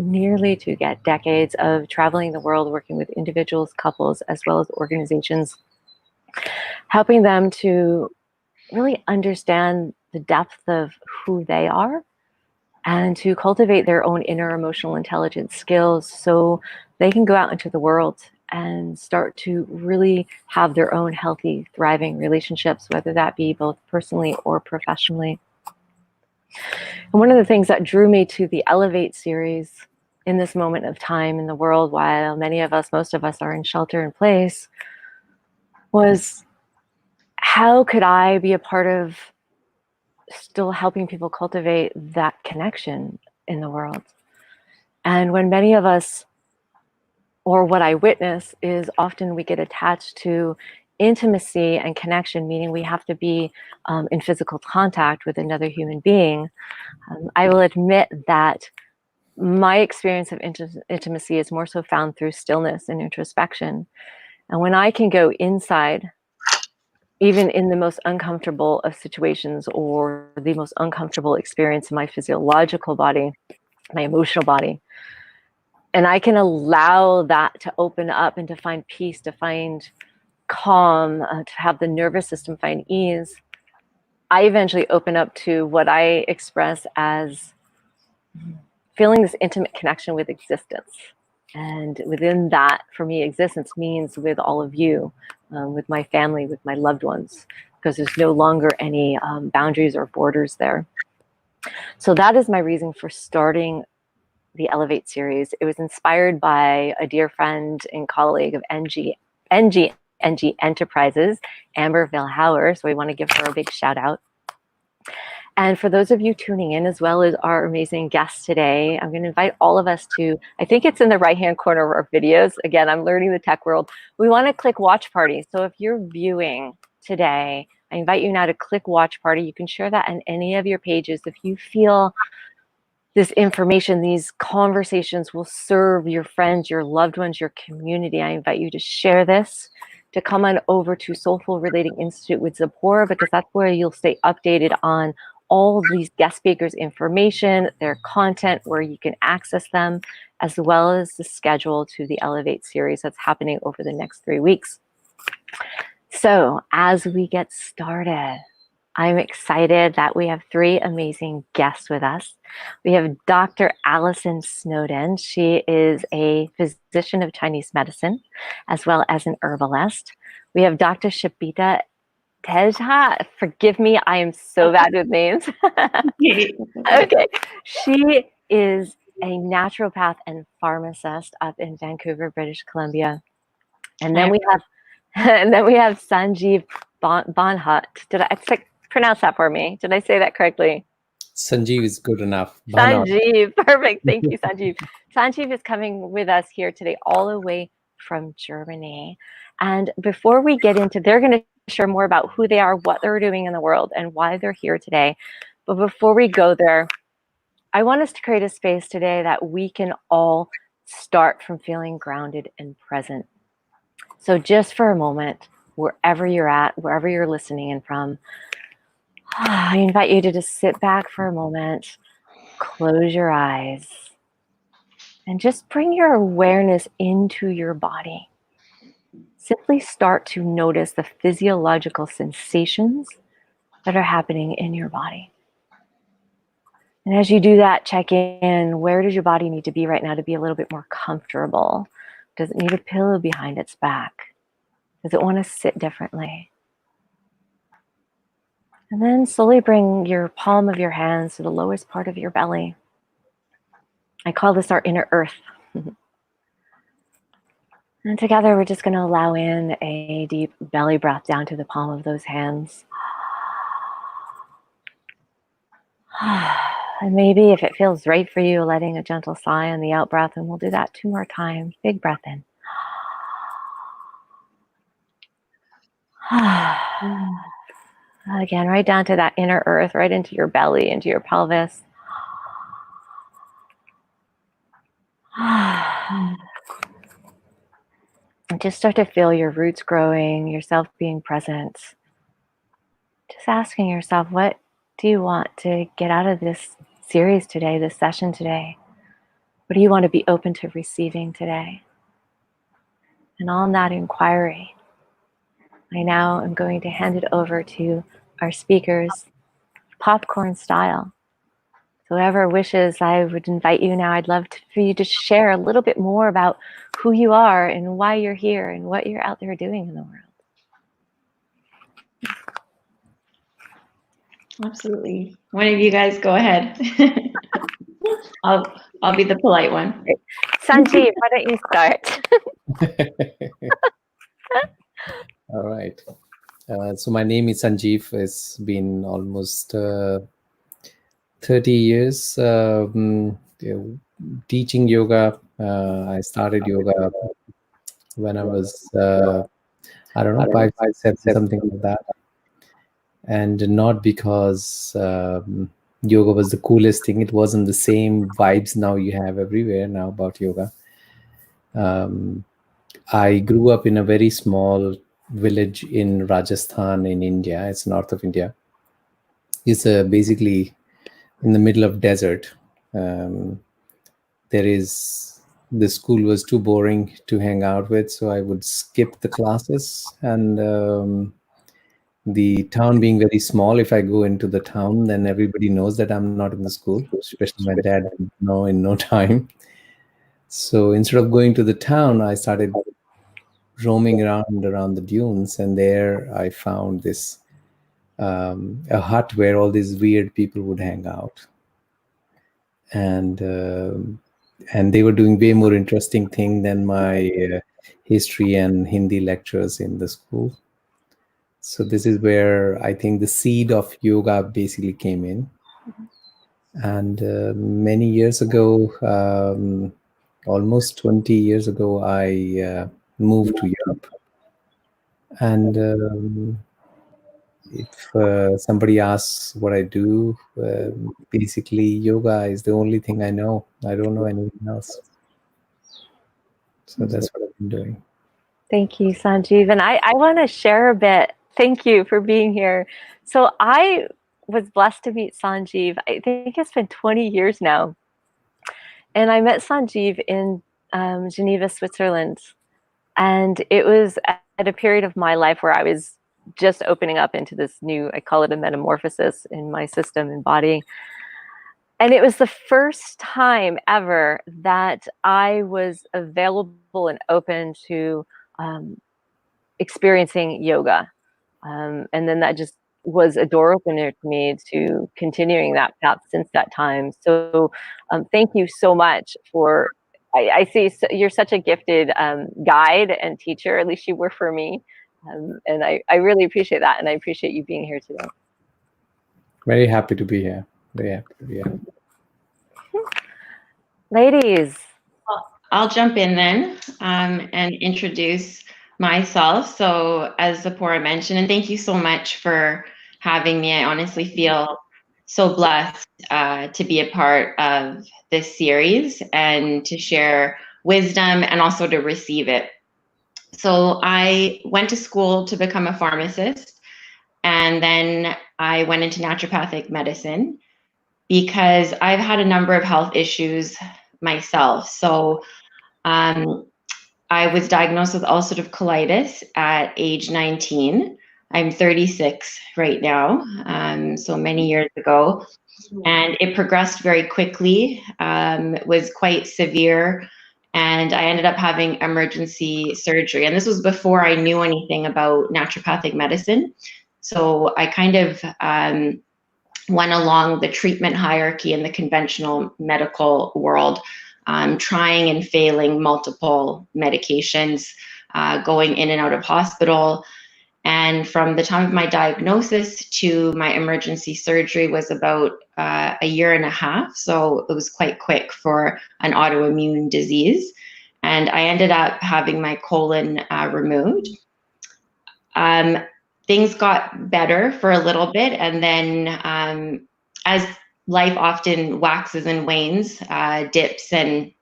nearly 2 decades of traveling the world, working with individuals, couples, as well as organizations, helping them to really understand the depth of who they are and to cultivate their own inner emotional intelligence skills so they can go out into the world and start to really have their own healthy, thriving relationships, whether that be both personally or professionally. And one of the things that drew me to the Elevate series in this moment of time in the world, while many of us, most of us, are in shelter in place, was how could I be a part of still helping people cultivate that connection in the world? And when many of us, or what I witness, is often we get attached to intimacy and connection, meaning we have to be in physical contact with another human being. I will admit that my experience of intimacy is more so found through stillness and introspection. And when I can go inside, even in the most uncomfortable of situations or the most uncomfortable experience in my physiological body, my emotional body, and I can allow that to open up and to find peace, to find calm, to have the nervous system find ease, I eventually open up to what I express as feeling this intimate connection with existence. And within that, for me, existence means with all of you, with my family, with my loved ones, because there's no longer any boundaries or borders there. So that is my reason for starting the Elevate series. It was inspired by a dear friend and colleague of NG Enterprises, Amber Vilhauer. So we want to give her a big shout out. And for those of you tuning in, as well as our amazing guests today, I'm going to invite all of us to, I think it's in the right-hand corner of our videos. Again, I'm learning the tech world. We want to click watch party. So if you're viewing today, I invite you now to click watch party. You can share that on any of your pages. If you feel this information, these conversations will serve your friends, your loved ones, your community, I invite you to share this, to come on over to Soulful Relating Institute with Tziporah, because that's where you'll stay updated on all these guest speakers' information, their content, where you can access them, as well as the schedule to the Elevate series that's happening over the next 3 weeks. So as we get started, I'm excited that we have 3 amazing guests with us. We have Dr. Allison Snowden. She is a physician of Chinese medicine, as well as an herbalist. We have Dr. Shabita Teja. Forgive me, I am so bad with names. Okay. She is a naturopath and pharmacist up in Vancouver, British Columbia. And then we have Sanjeev Bhanot. Did I pronounce that for me? Did I say that correctly? Sanjeev is good enough. Bhanot. Sanjeev, perfect. Thank you, Sanjeev. Sanjeev is coming with us here today, all the way from Germany. And before we get into, they're going to share more about who they are, what they're doing in the world, and why they're here today. But before we go there, I want us to create a space today that we can all start from feeling grounded and present. So just for a moment, wherever you're at, wherever you're listening in from, I invite you to just sit back for a moment, close your eyes, and just bring your awareness into your body. Simply start to notice the physiological sensations that are happening in your body. And as you do that, check in, where does your body need to be right now to be a little bit more comfortable? Does it need a pillow behind its back? Does it want to sit differently? And then slowly bring your palm of your hands to the lowest part of your belly. I call this our inner earth. And together we're just going to allow in a deep belly breath down to the palm of those hands. And maybe if it feels right for you, letting a gentle sigh on the out breath, and we'll do that 2 more times. Big breath in. Again, right down to that inner earth, right into your belly, into your pelvis. And just start to feel your roots growing, yourself being present. Just asking yourself, what do you want to get out of this series today, this session today? What do you want to be open to receiving today? And on that inquiry, I now am going to hand it over to our speakers, popcorn style. So whoever wishes, I would invite you now. I'd love for you to share a little bit more about who you are and why you're here and what you're out there doing in the world. Absolutely. One of you guys go ahead. I'll be the polite one. Sanjeev, why don't you start? All right. So my name is Sanjeev. It's been almost 30 years teaching yoga. I started yoga when I was, I don't know, 5, 6, 7, something like that. And not because yoga was the coolest thing. It wasn't the same vibes now you have everywhere now about yoga. I grew up in a very small village in Rajasthan in India. It's north of India. It's basically in the middle of desert. The school was too boring to hang out with, so I would skip the classes. And the town being very small, if I go into the town, then everybody knows that I'm not in the school, especially my dad would know in no time. So instead of going to the town, I started roaming around the dunes, and there I found this a hut where all these weird people would hang out, and they were doing way more interesting thing than my history and Hindi lectures in the school. So this is where I think the seed of yoga basically came in. And many years ago, almost 20 years ago, I moved to Europe. And if somebody asks what I do, basically yoga is the only thing I know. I don't know anything else. So that's what I've been doing. Thank you, Sanjeev. And I want to share a bit. Thank you for being here. So I was blessed to meet Sanjeev. I think it's been 20 years now. And I met Sanjeev in Geneva, Switzerland. And it was at a period of my life where I was just opening up into this new, I call it a metamorphosis in my system and body. And it was the first time ever that I was available and open to experiencing yoga. And then that just was a door opener to me to continuing that path since that time. So thank you so much for, I see you're such a gifted guide and teacher, at least you were for me. And I really appreciate that. And I appreciate you being here today. Very happy to be here. Very happy to be here. Ladies. I'll jump in then and introduce myself. So as Tziporah mentioned, and thank you so much for having me. I honestly feel so blessed to be a part of this series and to share wisdom and also to receive it. So I went to school to become a pharmacist, and then I went into naturopathic medicine because I've had a number of health issues myself. So I was diagnosed with ulcerative colitis at age 19. I'm 36 right now, so many years ago. And it progressed very quickly, was quite severe, and I ended up having emergency surgery. And this was before I knew anything about naturopathic medicine. So I kind of went along the treatment hierarchy in the conventional medical world, trying and failing multiple medications, going in and out of hospital. And from the time of my diagnosis to my emergency surgery was about a year and a half. So it was quite quick for an autoimmune disease. And I ended up having my colon removed. Things got better for a little bit. And then as life often waxes and wanes, dips and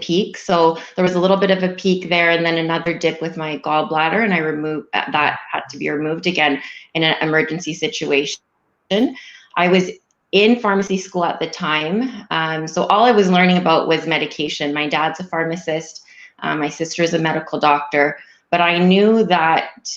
peaks. So there was a little bit of a peak there, and then another dip with my gallbladder, and I removed that, had to be removed again in an emergency situation. I was in pharmacy school at the time. So all I was learning about was medication. My dad's a pharmacist. My sister is a medical doctor. But I knew that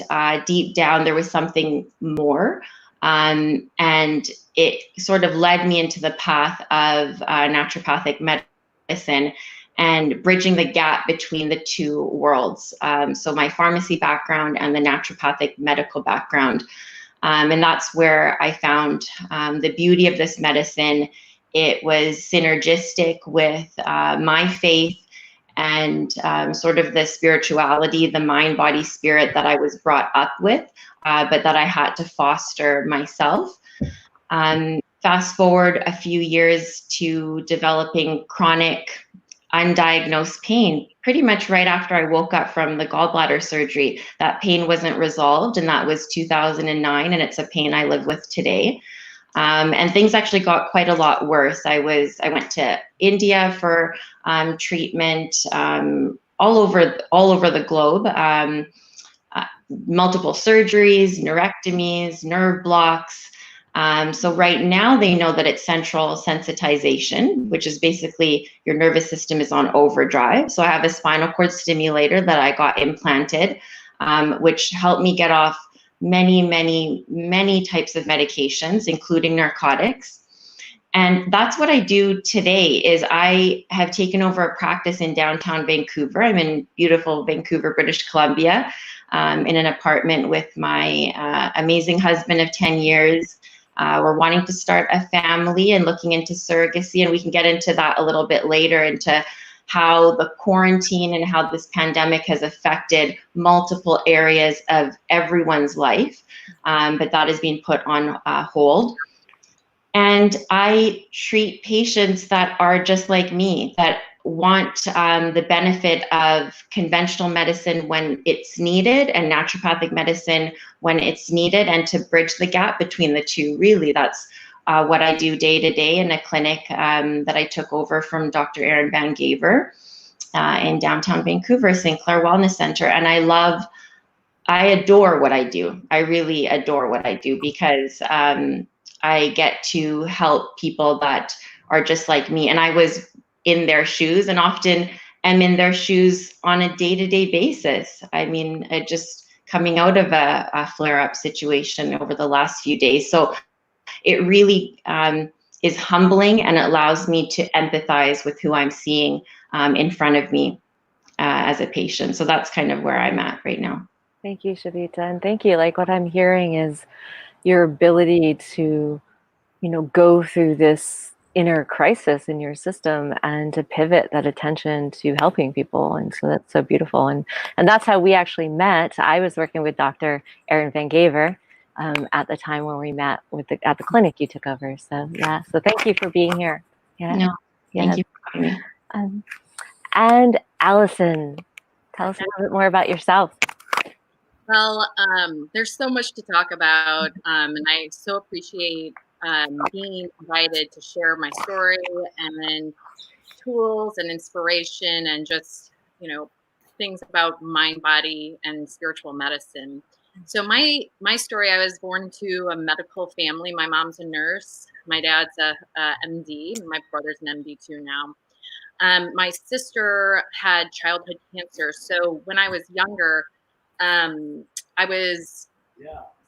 deep down there was something more. And it sort of led me into the path of naturopathic medicine and bridging the gap between the two worlds. So my pharmacy background and the naturopathic medical background. And that's where I found the beauty of this medicine. It was synergistic with my faith and sort of the spirituality, the mind, body, spirit that I was brought up with, but that I had to foster myself. Fast forward a few years to developing chronic undiagnosed pain. Pretty much right after I woke up from the gallbladder surgery, that pain wasn't resolved, and that was 2009, and it's a pain I live with today. And things actually got quite a lot worse. I went to India for treatment, all over the globe. Multiple surgeries, neurectomies, nerve blocks. So right now they know that it's central sensitization, which is basically your nervous system is on overdrive. So I have a spinal cord stimulator that I got implanted, which helped me get off many, many, many types of medications, including narcotics. And that's what I do today is I have taken over a practice in downtown Vancouver. I'm in beautiful Vancouver, British Columbia, in an apartment with my amazing husband of 10 years. We're wanting to start a family and looking into surrogacy, and we can get into that a little bit later, into how the quarantine and how this pandemic has affected multiple areas of everyone's life, but that is being put on hold. And I treat patients that are just like me, that want the benefit of conventional medicine when it's needed and naturopathic medicine when it's needed, and to bridge the gap between the two. Really, that's what I do day to day in a clinic that I took over from Dr. Erin Van Gaver in downtown Vancouver, St. Clair Wellness Center. And I adore what I do. I really adore what I do, because I get to help people that are just like me. And I was in their shoes, and often am in their shoes on a day-to-day basis. I mean, just coming out of a flare-up situation over the last few days. So it really is humbling, and it allows me to empathize with who I'm seeing in front of me as a patient. So that's kind of where I'm at right now. Thank you, Shabita. And thank you. Like, what I'm hearing is your ability to, go through this inner crisis in your system and to pivot that attention to helping people. And so that's so beautiful. And that's how we actually met. I was working with Dr. Erin Van Gaver at the time when we met at the clinic you took over. So yeah, so thank you for being here. Yeah. No, thank you for having me. And Allison, tell us a little bit more about yourself. Well, there's so much to talk about, and I so appreciate being invited to share my story and tools and inspiration and just, things about mind, body, and spiritual medicine. So my story, I was born to a medical family. My mom's a nurse. My dad's a MD. My brother's an MD too now. My sister had childhood cancer. So when I was younger, I was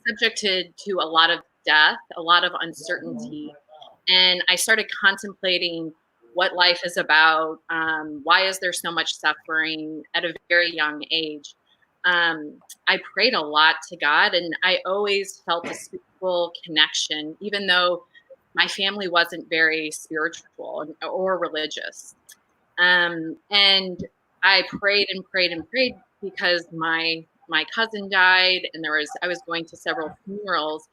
subjected to a lot of death, a lot of uncertainty. And I started contemplating what life is about. Why is there so much suffering at a very young age? I prayed a lot to God, and I always felt a spiritual connection, even though my family wasn't very spiritual or religious. And I prayed and prayed and prayed because my cousin died, and I was going to several funerals,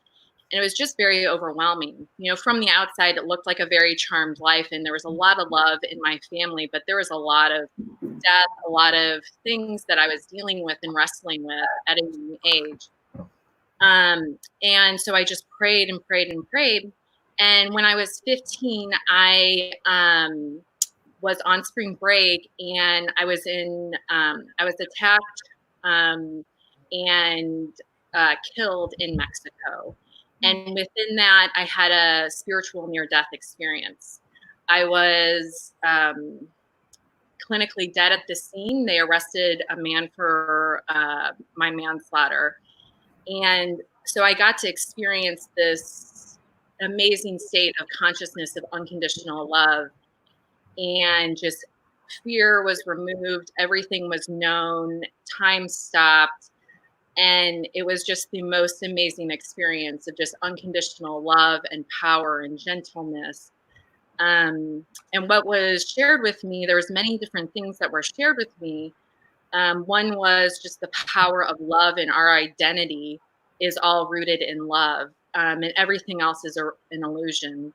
and it was just very overwhelming. From the outside, it looked like a very charmed life, and there was a lot of love in my family, but there was a lot of death, a lot of things that I was dealing with and wrestling with at a young age. And so I just prayed and prayed and prayed. And when I was 15, I was on spring break, and I was attacked and killed in Mexico. And within that, I had a spiritual near-death experience. I was clinically dead at the scene. They arrested a man for my manslaughter. And so I got to experience this amazing state of consciousness of unconditional love. And just fear was removed, everything was known, time stopped. And it was just the most amazing experience of just unconditional love and power and gentleness. And what was shared with me, there was many different things that were shared with me. One was just the power of love, and our identity is all rooted in love, and everything else is an illusion.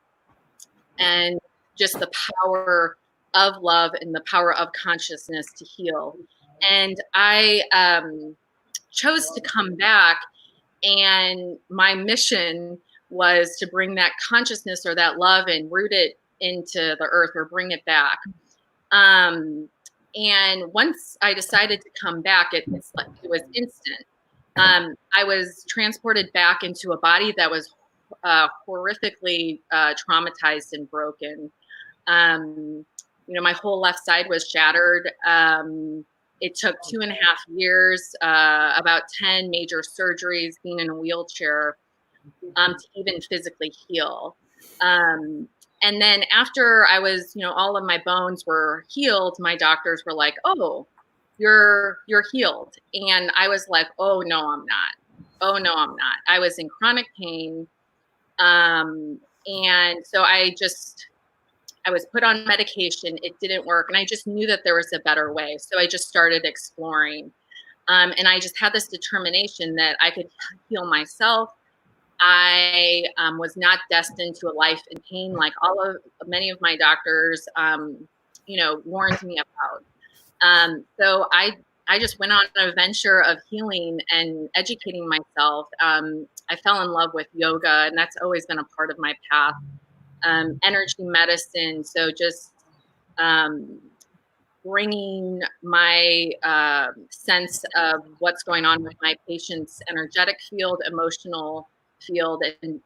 And just the power of love and the power of consciousness to heal. And I chose to come back, and my mission was to bring that consciousness or that love and root it into the earth, or bring it back. And once I decided to come back, it was instant. I was transported back into a body that was horrifically traumatized and broken. My whole left side was shattered. It took 2.5 years, about 10 major surgeries, being in a wheelchair, to even physically heal. And then after I was, all of my bones were healed, my doctors were like, "Oh, you're healed." And I was like, "Oh, no, I'm not. Oh, no, I'm not." I was in chronic pain. And so I was put on medication. It didn't work. And I just knew that there was a better way. So I just started exploring. And I just had this determination that I could heal myself. I was not destined to a life in pain, like many of my doctors, warned me about. So I just went on a venture of healing and educating myself. I fell in love with yoga, and that's always been a part of my path. Energy medicine, so just bringing my sense of what's going on with my patient's energetic field, emotional field, and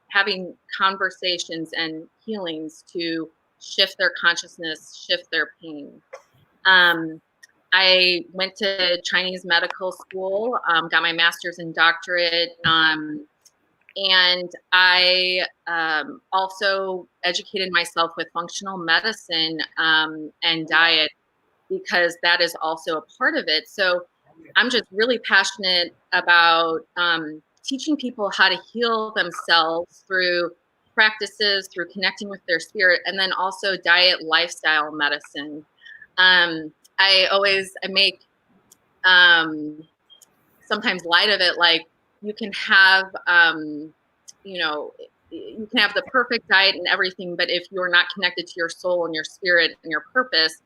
having conversations and healings to shift their consciousness, shift their pain. I went to Chinese medical school, got my master's and doctorate, and I also educated myself with functional medicine and diet, because that is also a part of it. So I'm just really passionate about teaching people how to heal themselves through practices, through connecting with their spirit, and then also diet, lifestyle medicine. I make sometimes light of it, like you can have you can have the perfect diet and everything, but if you're not connected to your soul and your spirit and your purpose,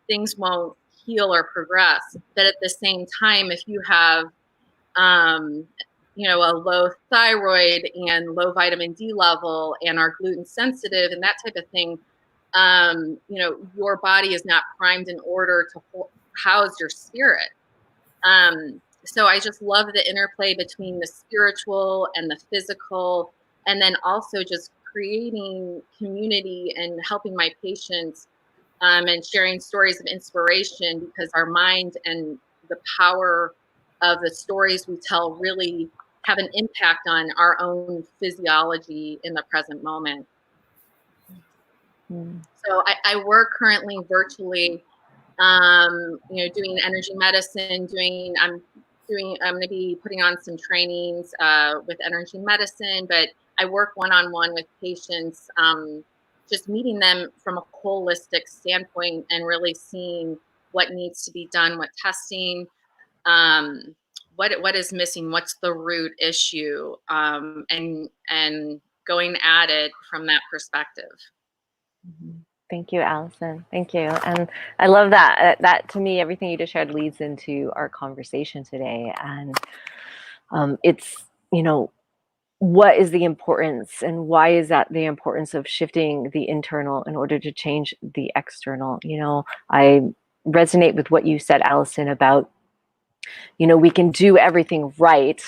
things won't heal or progress. But at the same time, if you have a low thyroid and low vitamin D level and are gluten sensitive and that type of thing, your body is not primed in order to house your spirit. So I just love the interplay between the spiritual and the physical, and then also just creating community and helping my patients, and sharing stories of inspiration, because our mind and the power of the stories we tell really have an impact on our own physiology in the present moment. So I work currently virtually, doing energy medicine, I'm going to be putting on some trainings with energy medicine, but I work one-on-one with patients, just meeting them from a holistic standpoint and really seeing what needs to be done, what testing, what is missing, what's the root issue, and going at it from that perspective. Thank you, Allison. Thank you. And I love that. That to me, everything you just shared leads into our conversation today. And it's, what is the importance, and why is that the importance of shifting the internal in order to change the external? I resonate with what you said, Allison, about, we can do everything right,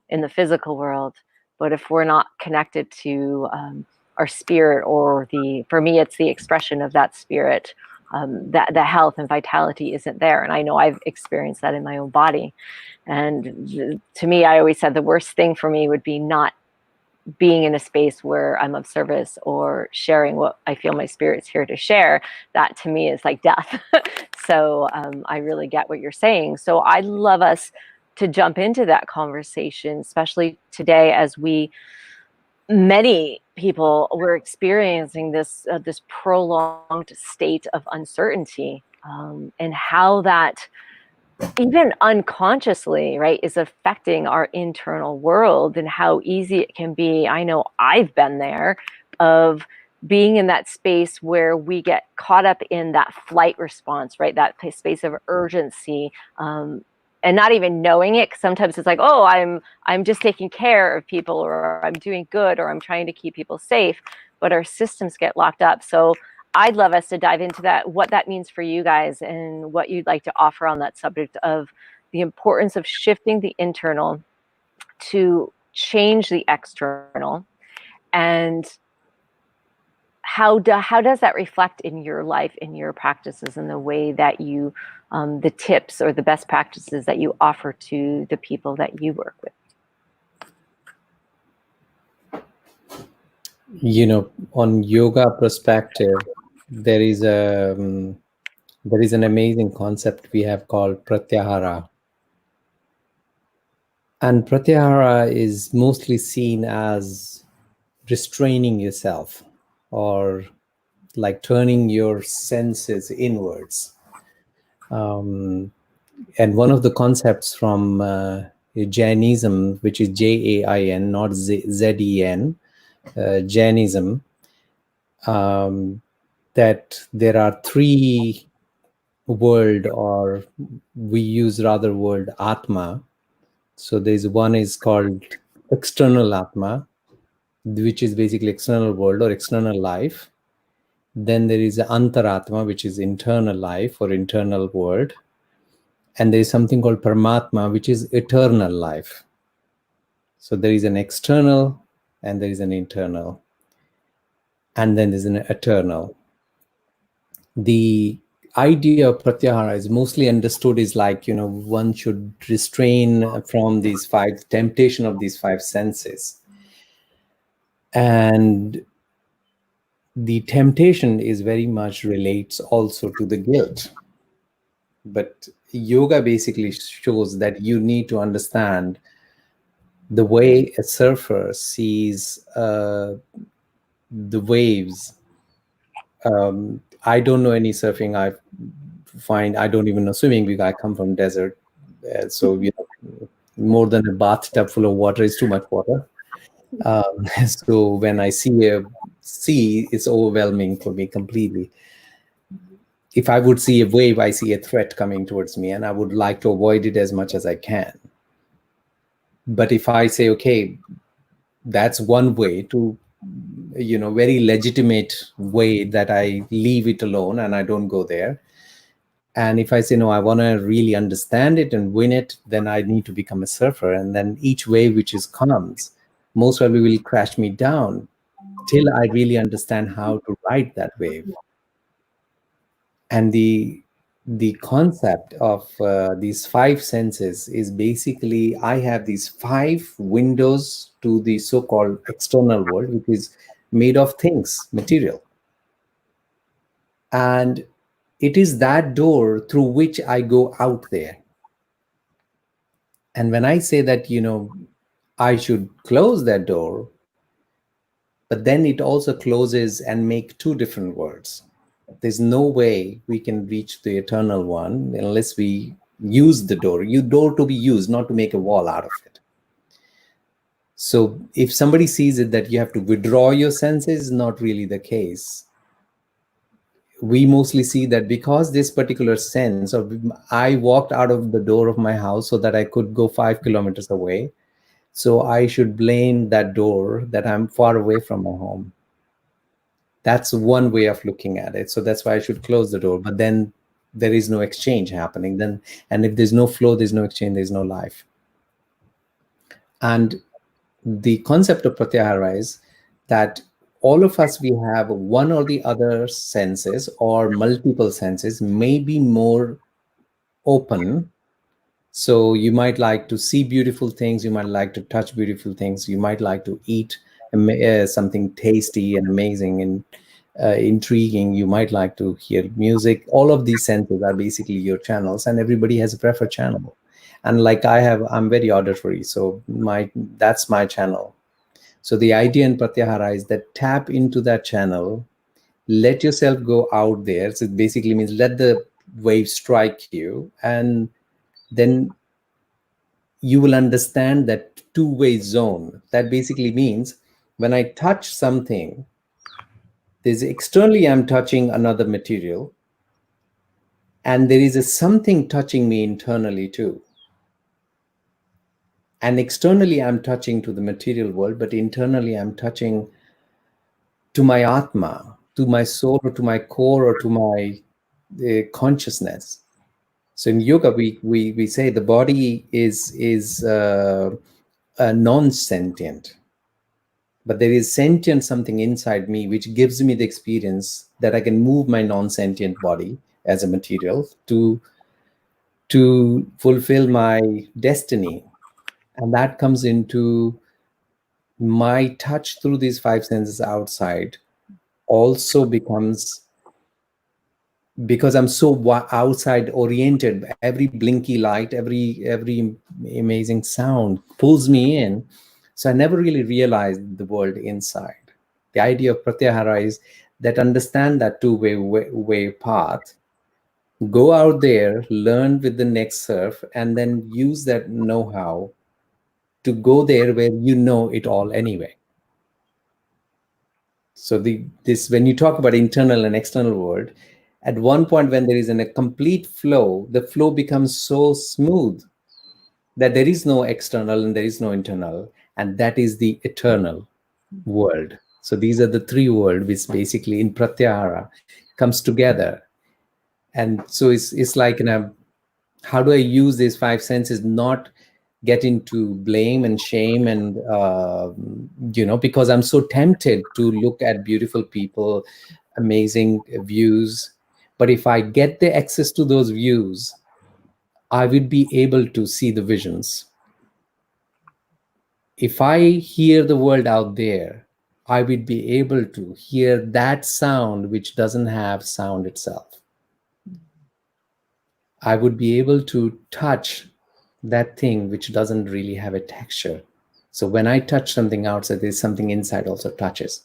in the physical world. But if we're not connected to our spirit, or for me, it's the expression of that spirit, that the health and vitality isn't there. And I know I've experienced that in my own body. And to me, I always said the worst thing for me would be not being in a space where I'm of service or sharing what I feel my spirit's here to share. That to me is like death. So I really get what you're saying. So I'd love us to jump into that conversation, especially today, as many people were experiencing this prolonged state of uncertainty, and how that, even unconsciously, right, is affecting our internal world, and how easy it can be. I know I've been there, of being in that space where we get caught up in that flight response, right, that space of urgency, and not even knowing it. 'Cause sometimes it's like, oh, I'm just taking care of people, or I'm doing good, or I'm trying to keep people safe, but our systems get locked up. So I'd love us to dive into that, what that means for you guys, and what you'd like to offer on that subject of the importance of shifting the internal to change the external, and how does that reflect in your life, in your practices, in the way that you, the tips or the best practices that you offer to the people that you work with? On yoga perspective, there is an amazing concept we have called pratyahara. And pratyahara is mostly seen as restraining yourself, or like turning your senses inwards. And one of the concepts from Jainism, which is Jain, not Zen, Jainism, that there are three world, or we use rather word Atma. So there's one is called external Atma, which is basically external world or external life. Then there is Antaratma, which is internal life or internal world. And there is something called Paramatma, which is eternal life. So there is an external and there is an internal. And then there's an eternal. The idea of pratyahara is mostly understood is like, one should restrain from these temptation of these five senses. And the temptation is very much relates also to the guilt. But yoga basically shows that you need to understand the way a surfer sees the waves. I don't know any surfing. I don't even know swimming because I come from desert. So more than a bathtub full of water is too much water. So when I see a sea, it's overwhelming for me completely. If I would see a wave, I see a threat coming towards me, and I would like to avoid it as much as I can. But if I say, okay, that's one way to, very legitimate way that I leave it alone and I don't go there. And if I say, no, I want to really understand it and win it, then I need to become a surfer. And then each wave which comes, most probably will crash me down till I really understand how to ride that wave. And the concept of these five senses is basically, I have these five windows to the so-called external world, which is made of things, material. And it is that door through which I go out there. And when I say that, I should close that door, but then it also closes and make two different worlds. There's no way we can reach the eternal one unless we use the door. Door to be used, not to make a wall out of it. So if somebody sees it that you have to withdraw your senses, not really the case. We mostly see that because this particular sense of, I walked out of the door of my house so that I could go 5 kilometers away. So I should blame that door that I'm far away from my home. That's one way of looking at it. So that's why I should close the door. But then there is no exchange happening. And if there's no flow, there's no exchange, there's no life. And the concept of pratyahara is that all of us, we have one or the other senses or multiple senses, may be more open. So you might like to see beautiful things, you might like to touch beautiful things, you might like to eat something tasty and amazing and intriguing, you might like to hear music. All of these senses are basically your channels, and everybody has a preferred channel. And like I'm very auditory, so that's my channel. So the idea in pratyahara is that tap into that channel, let yourself go out there. So it basically means let the wave strike you, and then you will understand that two-way zone. That basically means when I touch something, there's externally I'm touching another material, and there is a something touching me internally too. And externally I'm touching to the material world, but internally I'm touching to my atma, to my soul, or to my core, or to my consciousness. So in yoga, we say the body is non-sentient, but there is sentient something inside me which gives me the experience that I can move my non-sentient body as a material to fulfill my destiny. And that comes into my touch through these five senses outside also becomes, because I'm so outside oriented, every blinky light, every amazing sound pulls me in. So I never really realized the world inside. The idea of pratyahara is that understand that two-way path, go out there, learn with the next surf, and then use that know-how to go there where you know it all anyway. So this when you talk about internal and external world, at one point when there is a complete flow, the flow becomes so smooth that there is no external and there is no internal, and that is the eternal world. So these are the three worlds which basically in pratyahara comes together. And so it's like how do I use these five senses, not get into blame and shame and because I'm so tempted to look at beautiful people, amazing views, but if I get the access to those views, I would be able to see the visions. If I hear the world out there, I would be able to hear that sound which doesn't have sound itself. I would be able to touch that thing which doesn't really have a texture. So when I touch something outside, there's something inside also touches.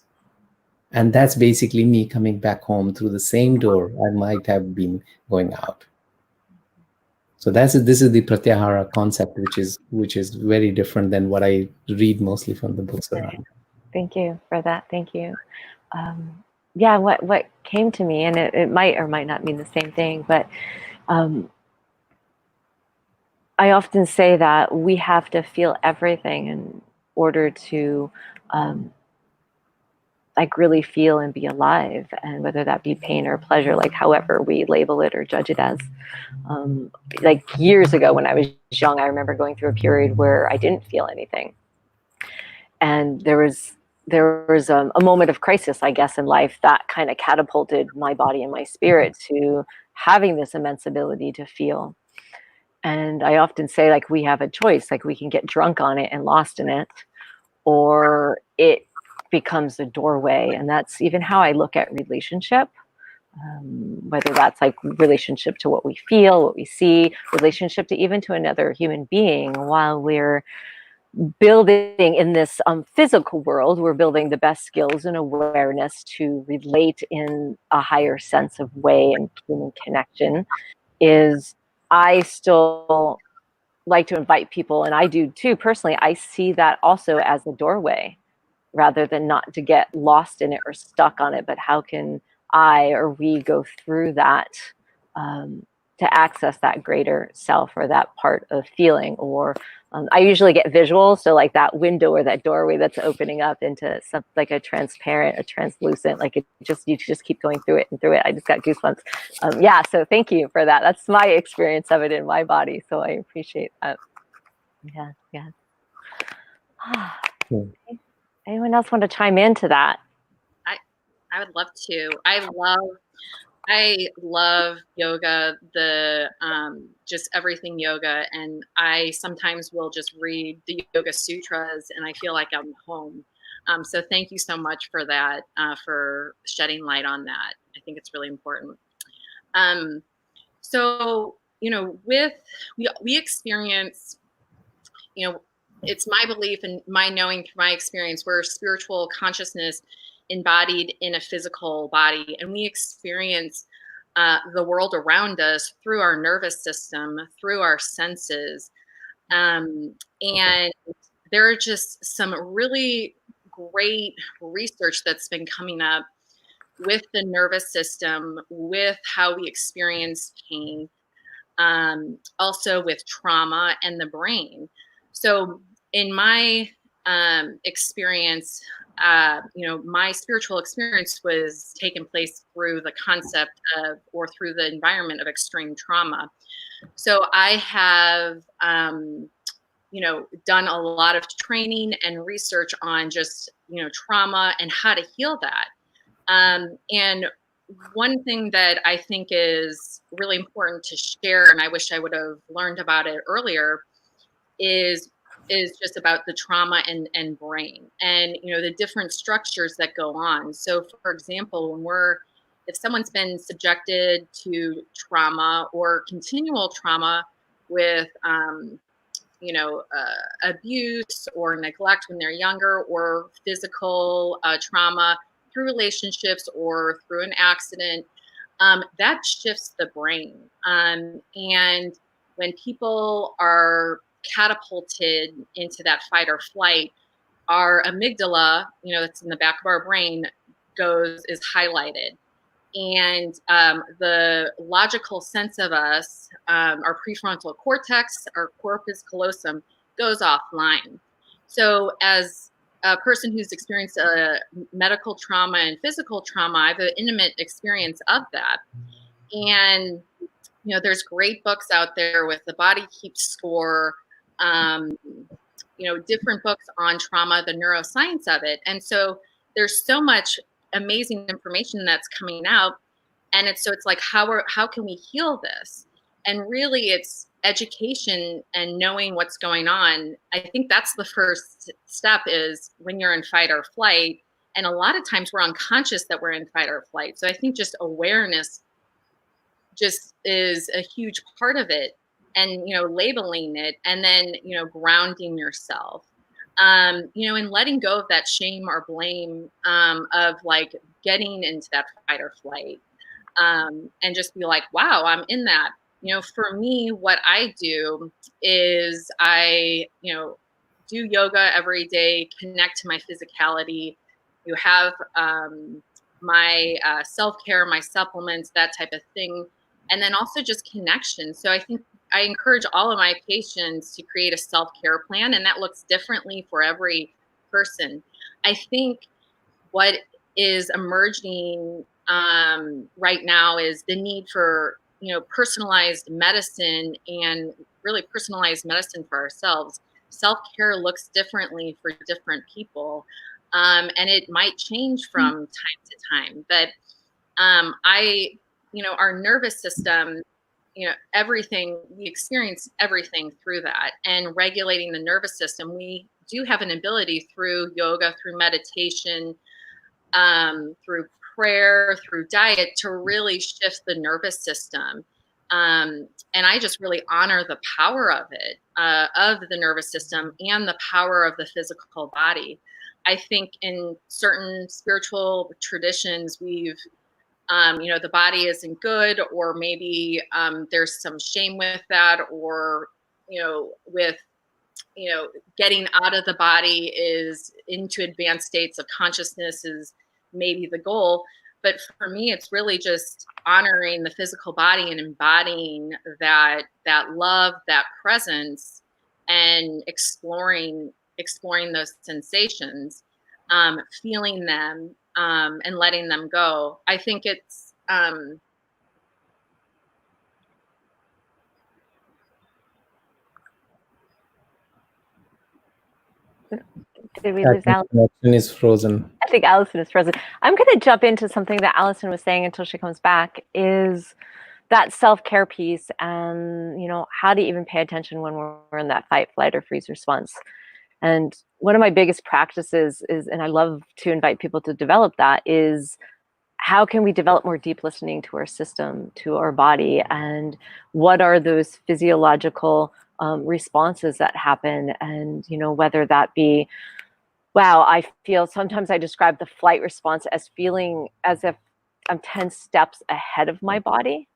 And that's basically me coming back home through the same door I might have been going out. So this is the pratyahara concept, which is very different than what I read mostly from the books around. Thank you for that. Thank you. Yeah, what came to me, and it might or might not mean the same thing, but I often say that we have to feel everything in order to like really feel and be alive, and whether that be pain or pleasure, like however we label it or judge it as. Like years ago when I was young, I remember going through a period where I didn't feel anything, and there was a moment of crisis, I guess, in life that kind of catapulted my body and my spirit to having this immense ability to feel. And I often say, like, we have a choice, like we can get drunk on it and lost in it, or it becomes a doorway. And that's even how I look at relationship, whether that's like relationship to what we feel, what we see, relationship to even to another human being. While we're building in this physical world, we're building the best skills and awareness to relate in a higher sense of way and human connection. Is I still like to invite people, and I do too personally, I see that also as a doorway, rather than not to get lost in it or stuck on it, but how can I or we go through that to access that greater self or that part of feeling. Or I usually get visual, so like that window or that doorway that's opening up into something like a transparent, a translucent, like you just keep going through it and through it. I just got goosebumps. Yeah, so thank you for that. That's my experience of it in my body, so I appreciate that. Yeah. Yeah. Anyone else want to chime into that? I would love to. I love yoga, just everything yoga, and I sometimes will just read the Yoga Sutras, and I feel like I'm home. So thank you so much for that, for shedding light on that. I think it's really important. So we experience, it's my belief and my knowing through my experience, we're spiritual consciousness embodied in a physical body, and we experience the world around us through our nervous system, through our senses. And there are just some really great research that's been coming up with the nervous system, with how we experience pain, also with trauma and the brain. So in my experience, my spiritual experience was taken place through the concept of, or through the environment of extreme trauma. So I have, done a lot of training and research on just, trauma and how to heal that. And one thing that I think is really important to share, and I wish I would have learned about it earlier, is just about the trauma and brain, and the different structures that go on. So for example, if someone's been subjected to trauma or continual trauma with abuse or neglect when they're younger, or physical trauma through relationships or through an accident, that shifts the brain. And when people are catapulted into that fight or flight, our amygdala, that's in the back of our brain, is highlighted. And the logical sense of us, our prefrontal cortex, our corpus callosum, goes offline. So as a person who's experienced medical trauma and physical trauma, I have an intimate experience of that. And there's great books out there with The Body Keeps Score, different books on trauma, the neuroscience of it. And so there's so much amazing information that's coming out. And it's like, how can we heal this? And really it's education and knowing what's going on. I think that's the first step, is when you're in fight or flight. And a lot of times we're unconscious that we're in fight or flight. So I think just awareness just is a huge part of it, and labeling it, and then grounding yourself, and letting go of that shame or blame, of like getting into that fight or flight, and just be like, wow, I'm in that. For me, what I do is I do yoga every day, connect to my physicality, you have my self-care, my supplements, that type of thing. And then also just connection. So I think I encourage all of my patients to create a self-care plan, and that looks differently for every person. I think what is emerging right now is the need for personalized medicine, and really personalized medicine for ourselves. Self-care looks differently for different people, and it might change from time to time. But our nervous system, everything, we experience everything through that. And regulating the nervous system, we do have an ability through yoga, through meditation, through prayer, through diet, to really shift the nervous system. And I just really honor the power of it, of the nervous system, and the power of the physical body. I think in certain spiritual traditions, we've the body isn't good, or maybe there's some shame with that, or with getting out of the body is into advanced states of consciousness is maybe the goal. But for me, it's really just honoring the physical body and embodying that love, that presence, and exploring those sensations, feeling them, and letting them go. I think it's Did we I lose think Allison? connection is frozen. I think Allison is present. I'm going to jump into something that Allison was saying until she comes back, is that self-care piece, and how to even pay attention when we're in that fight, flight, or freeze response. And one of my biggest practices is, and I love to invite people to develop that, is how can we develop more deep listening to our system, to our body, and what are those physiological responses that happen? And whether that be, wow, I feel, sometimes I describe the flight response as feeling as if I'm 10 steps ahead of my body.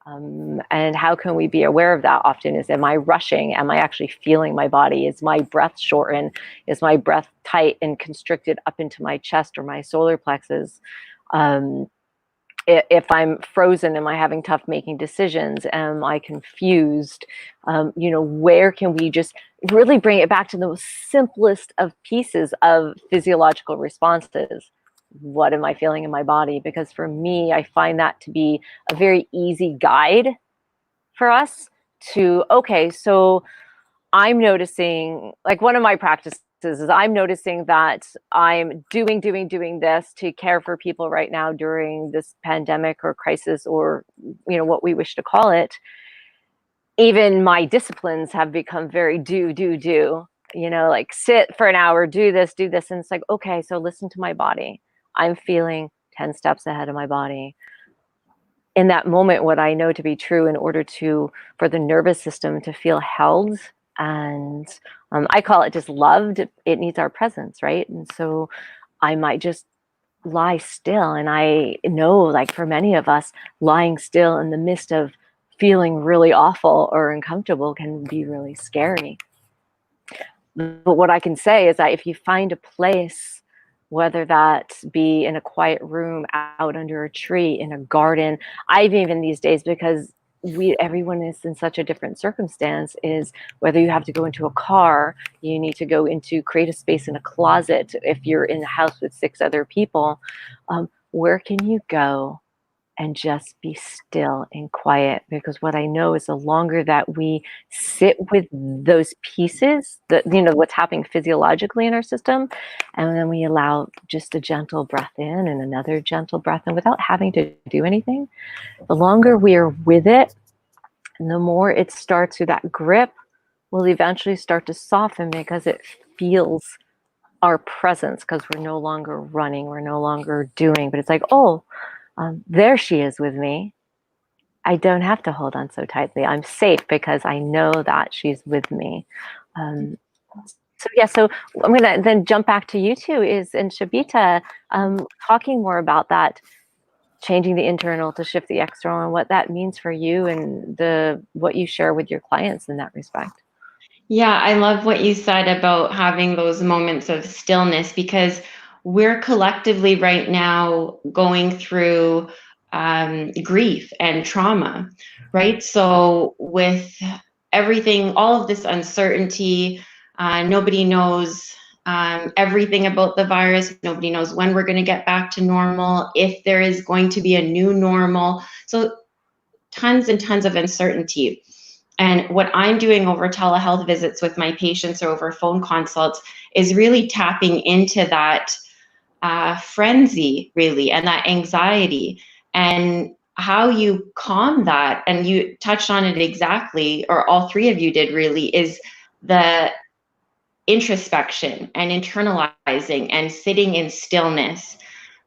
And how can we be aware of that often? Is, am I rushing? Am I actually feeling my body? Is my breath shortened? Is my breath tight and constricted up into my chest or my solar plexus? If I'm frozen, am I having tough making decisions? Am I confused? Where can we just really bring it back to the simplest of pieces of physiological responses? What am I feeling in my body? Because for me, I find that to be a very easy guide for us to, okay, so I'm noticing, like, one of my practices is I'm noticing that I'm doing this to care for people right now during this pandemic or crisis, or what we wish to call it. Even my disciplines have become very do, like sit for an hour, do this. And it's like, okay, so listen to my body. I'm feeling 10 steps ahead of my body. In that moment, what I know to be true, in order for the nervous system to feel held, and I call it just loved, it needs our presence, right? And so I might just lie still. And I know, like, for many of us, lying still in the midst of feeling really awful or uncomfortable can be really scary. But what I can say is that if you find a place, whether that be in a quiet room, out under a tree, in a garden, I've even these days, because everyone is in such a different circumstance, is whether you have to go into a car, you need to go into, create a space in a closet. If you're in a house with 6 other people, where can you go and just be still and quiet? Because what I know is the longer that we sit with those pieces, that what's happening physiologically in our system, and then we allow just a gentle breath in and another gentle breath in without having to do anything, the longer we are with it, and the more it starts to, that grip will eventually start to soften, because it feels our presence, because we're no longer running, we're no longer doing, but it's like, oh, there she is with me. I don't have to hold on so tightly. I'm safe because I know that she's with me. So I'm going to then jump back to you two, and Shabita, talking more about that, changing the internal to shift the external, and what that means for you and what you share with your clients in that respect. Yeah, I love what you said about having those moments of stillness, because we're collectively right now going through grief and trauma, right? So with everything, all of this uncertainty, nobody knows everything about the virus. Nobody knows when we're going to get back to normal, if there is going to be a new normal. So tons and tons of uncertainty. And what I'm doing over telehealth visits with my patients or over phone consults is really tapping into that frenzy, really, and that anxiety, and how you calm that. And you touched on it exactly, or all 3 of you did, really, is the introspection and internalizing and sitting in stillness.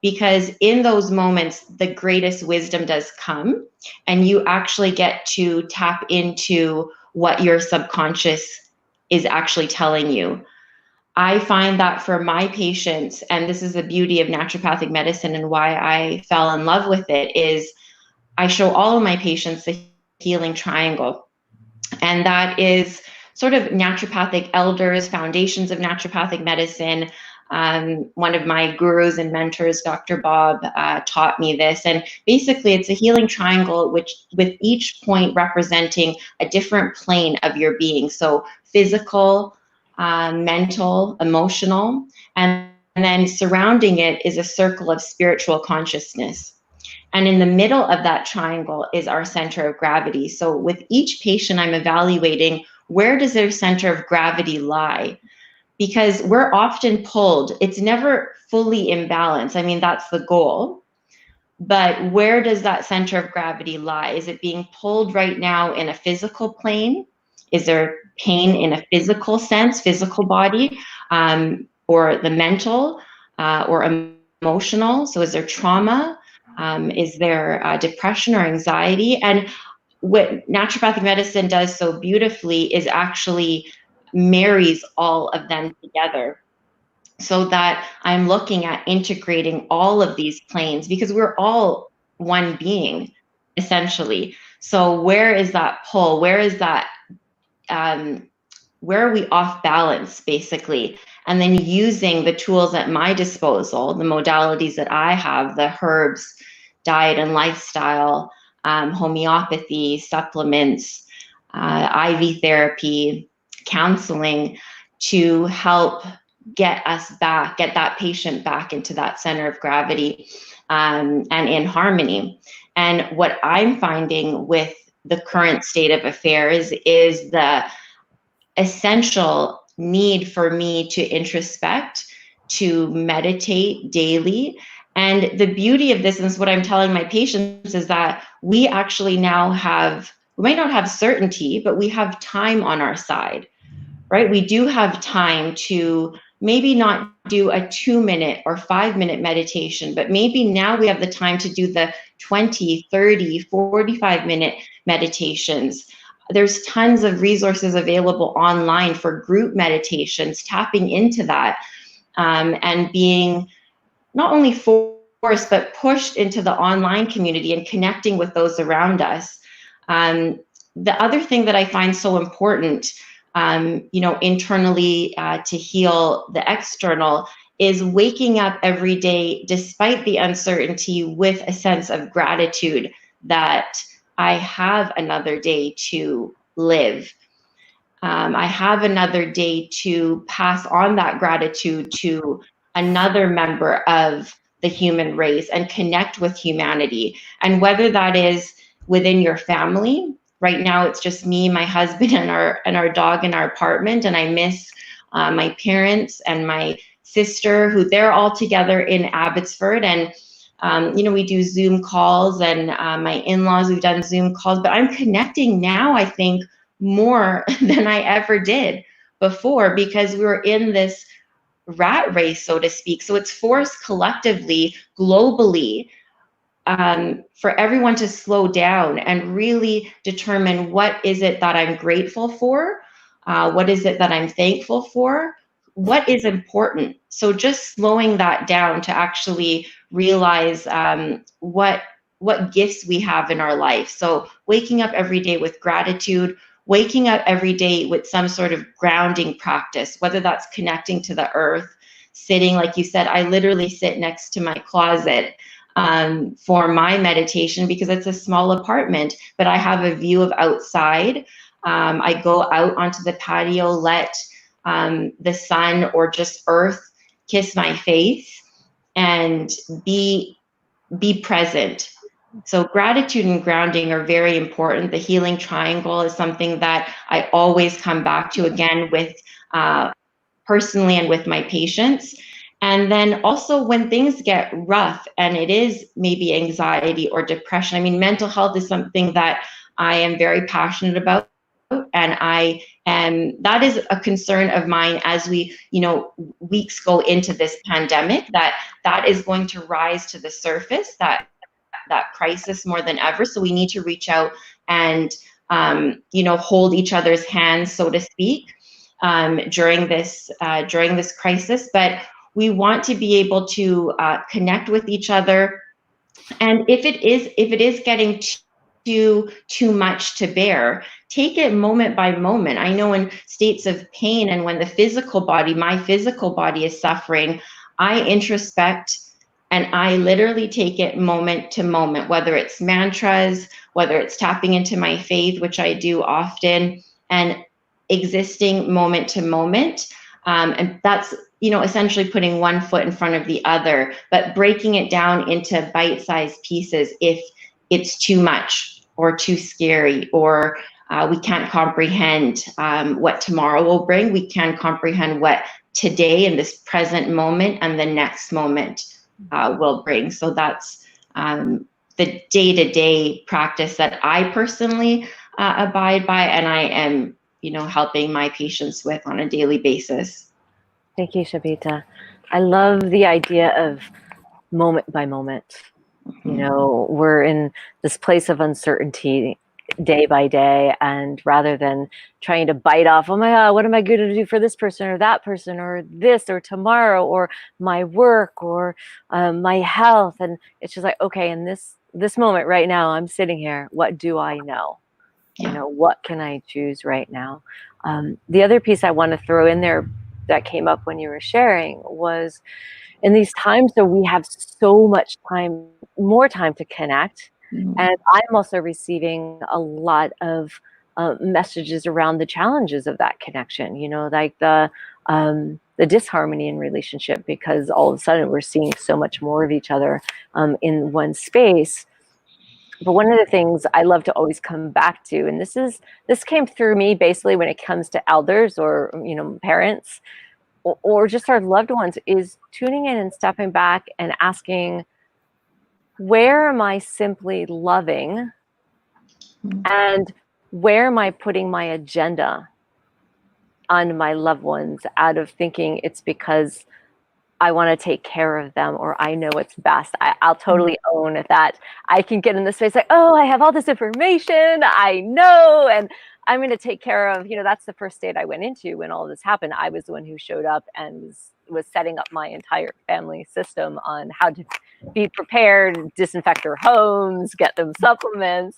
Because in those moments, the greatest wisdom does come, and you actually get to tap into what your subconscious is actually telling you. I find that for my patients, and this is the beauty of naturopathic medicine and why I fell in love with it, is I show all of my patients the healing triangle. And that is sort of naturopathic elders, foundations of naturopathic medicine. One of my gurus and mentors, Dr. Bob, taught me this. And basically, it's a healing triangle, which with each point representing a different plane of your being. So physical, mental, emotional, and then surrounding it is a circle of spiritual consciousness. And in the middle of that triangle is our center of gravity. So with each patient, I'm evaluating, where does their center of gravity lie? because we're often pulled. It's never fully in balance. I mean, that's the goal. But where does that center of gravity lie? Is it being pulled right now in a physical plane? Is there pain in a physical sense, physical body, or the mental or emotional? So is there trauma? Is there depression or anxiety? And what naturopathic medicine does so beautifully is actually marries all of them together, so that I'm looking at integrating all of these planes, because we're all one being, essentially. So where is that pull? Where is that, where are we off balance, basically? And then using the tools at my disposal, the modalities that I have, the herbs, diet and lifestyle, homeopathy, supplements, IV therapy, counseling, to help get us back, get that patient back into that center of gravity, and in harmony. And what I'm finding with the current state of affairs is the essential need for me to introspect, to meditate daily. And the beauty of this, and this is what I'm telling my patients, is that we actually now have, we might not have certainty, but we have time on our side, right? We do have time to maybe not do a 2-minute or 5-minute meditation, but maybe now we have the time to do the 20, 30, 45-minute meditations. There's tons of resources available online for group meditations, tapping into that, and being not only forced, but pushed into the online community and connecting with those around us. The other thing that I find so important, internally, to heal the external, is waking up every day, despite the uncertainty, with a sense of gratitude that I have another day to live. I have another day to pass on that gratitude to another member of the human race and connect with humanity. And whether that is within your family, right now it's just me, my husband, and our dog in our apartment, and I miss my parents and my sister, who they're all together in Abbotsford, and we do Zoom calls, and my in-laws, we've done Zoom calls, but I'm connecting now, I think, more than I ever did before, because we were in this rat race, so to speak. So it's forced collectively, globally, for everyone to slow down and really determine, what is it that I'm grateful for? What is it that I'm thankful for? What is important? So just slowing that down to actually realize what gifts we have in our life. So waking up every day with gratitude, waking up every day with some sort of grounding practice, whether that's connecting to the earth, sitting, like you said, I literally sit next to my closet for my meditation, because it's a small apartment, but I have a view of outside. I go out onto the patio, let the sun or just earth kiss my face, and be present. So gratitude and grounding are very important. The healing triangle is something that I always come back to, again, with personally and with my patients. And then also when things get rough, and it is maybe anxiety or depression, I mean, mental health is something that I am very passionate about. And that is a concern of mine as we, weeks go into this pandemic, that is going to rise to the surface, that crisis more than ever. So we need to reach out and, hold each other's hands, so to speak, during this crisis. But we want to be able to connect with each other. And if it is getting too much to bear, take it moment by moment. I know in states of pain, and when my physical body is suffering, I introspect, and I literally take it moment to moment, whether it's mantras, whether it's tapping into my faith, which I do often, and existing moment to moment. And that's, essentially putting one foot in front of the other, but breaking it down into bite-sized pieces if it's too much or too scary, or we can't comprehend what tomorrow will bring. We can comprehend what today in this present moment and the next moment will bring. So that's the day-to-day practice that I personally abide by, and I am, helping my patients with on a daily basis. Thank you, Shabita. I love the idea of moment by moment. We're in this place of uncertainty day by day, and rather than trying to bite off, oh my God, what am I going to do for this person or that person or this or tomorrow or my work or my health, and it's just like, okay, in this moment right now, I'm sitting here. What do I know? What can I choose right now? The other piece I want to throw in there that came up when you were sharing was, in these times that we have so much time, more time to connect. And I'm also receiving a lot of messages around the challenges of that connection, like the disharmony in relationship, because all of a sudden we're seeing so much more of each other in one space. But one of the things I love to always come back to, and this came through me basically when it comes to elders or, parents, or just our loved ones, is tuning in and stepping back and asking, where am I simply loving, and where am I putting my agenda on my loved ones out of thinking it's because I want to take care of them or I know what's best. I'll totally own that. I can get in this space like, oh, I have all this information, I know, and I'm going to take care of, that's the first state I went into when all of this happened. I was the one who showed up and was setting up my entire family system on how to be prepared, disinfect their homes, get them supplements.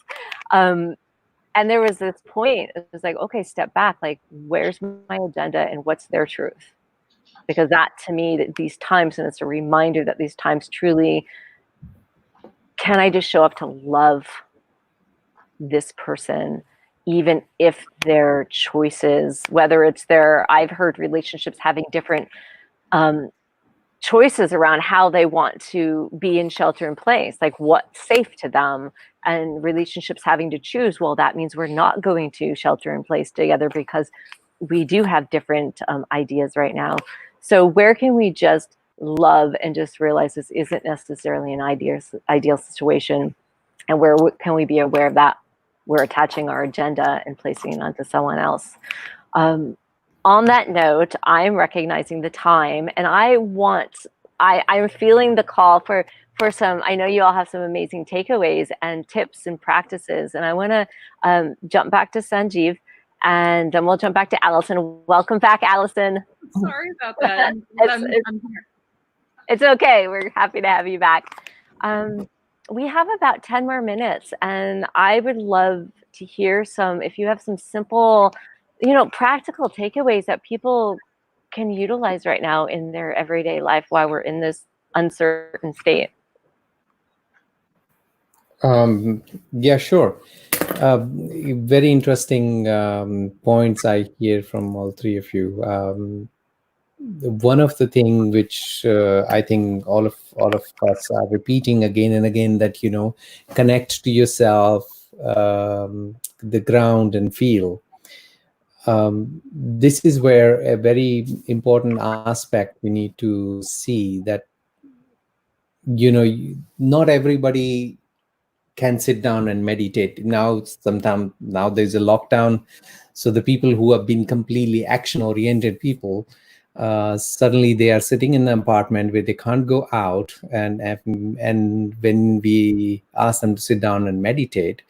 And there was this point, it was like, okay, step back, like, where's my agenda and what's their truth? Because that, to me, that these times, and it's a reminder that these times truly, can I just show up to love this person, even if their choices, whether it's I've heard relationships having different choices around how they want to be in shelter in place, like what's safe to them, and relationships having to choose, well, that means we're not going to shelter in place together because we do have different ideas right now. So where can we just love and just realize this isn't necessarily an ideal situation, and where can we be aware of that we're attaching our agenda and placing it onto someone else? On that note, I'm recognizing the time, and I'm feeling the call for some. I know you all have some amazing takeaways and tips and practices, and I want to jump back to Sanjeev, and then we'll jump back to Allison. Welcome back, Allison. Sorry about that. I'm here. It's okay. We're happy to have you back. We have about 10 more minutes, and I would love to hear if you have some simple, practical takeaways that people can utilize right now in their everyday life while we're in this uncertain state. Yeah, sure. Very interesting points I hear from all three of you. One of the things which I think all of us are repeating again and again, that connect to yourself, the ground, and feel. This is where a very important aspect we need to see, that not everybody can sit down and meditate. Now there's a lockdown, so the people who have been completely action oriented people, suddenly they are sitting in an apartment where they can't go out, and when we ask them to sit down and meditate,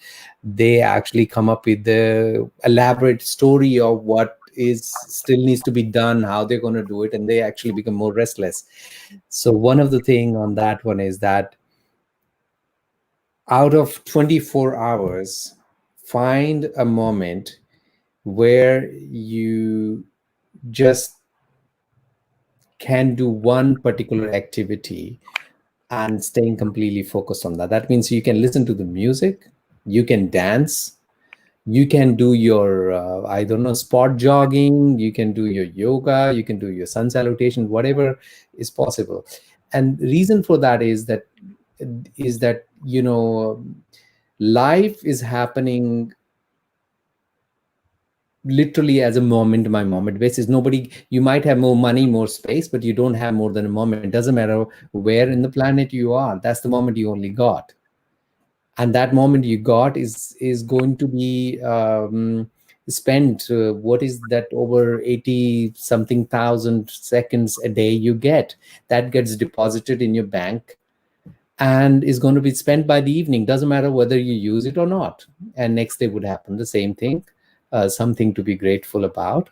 they actually come up with the elaborate story of what still needs to be done, how they're going to do it, and they actually become more restless. So one of the thing on that one is that out of 24 hours, find a moment where you just can do one particular activity and staying completely focused on that. That means you can listen to the music, you can dance, you can do your, I don't know, spot jogging, you can do your yoga, you can do your sun salutation, whatever is possible. And the reason for that is that life is happening literally as a moment by moment basis. Nobody, you might have more money, more space, but you don't have more than a moment. It doesn't matter where in the planet you are. That's the moment you only got. And that moment you got is going to be spent, what is that, over 80 something thousand seconds a day you get. That gets deposited in your bank and is going to be spent by the evening. Doesn't matter whether you use it or not. And next day would happen the same thing. Something to be grateful about.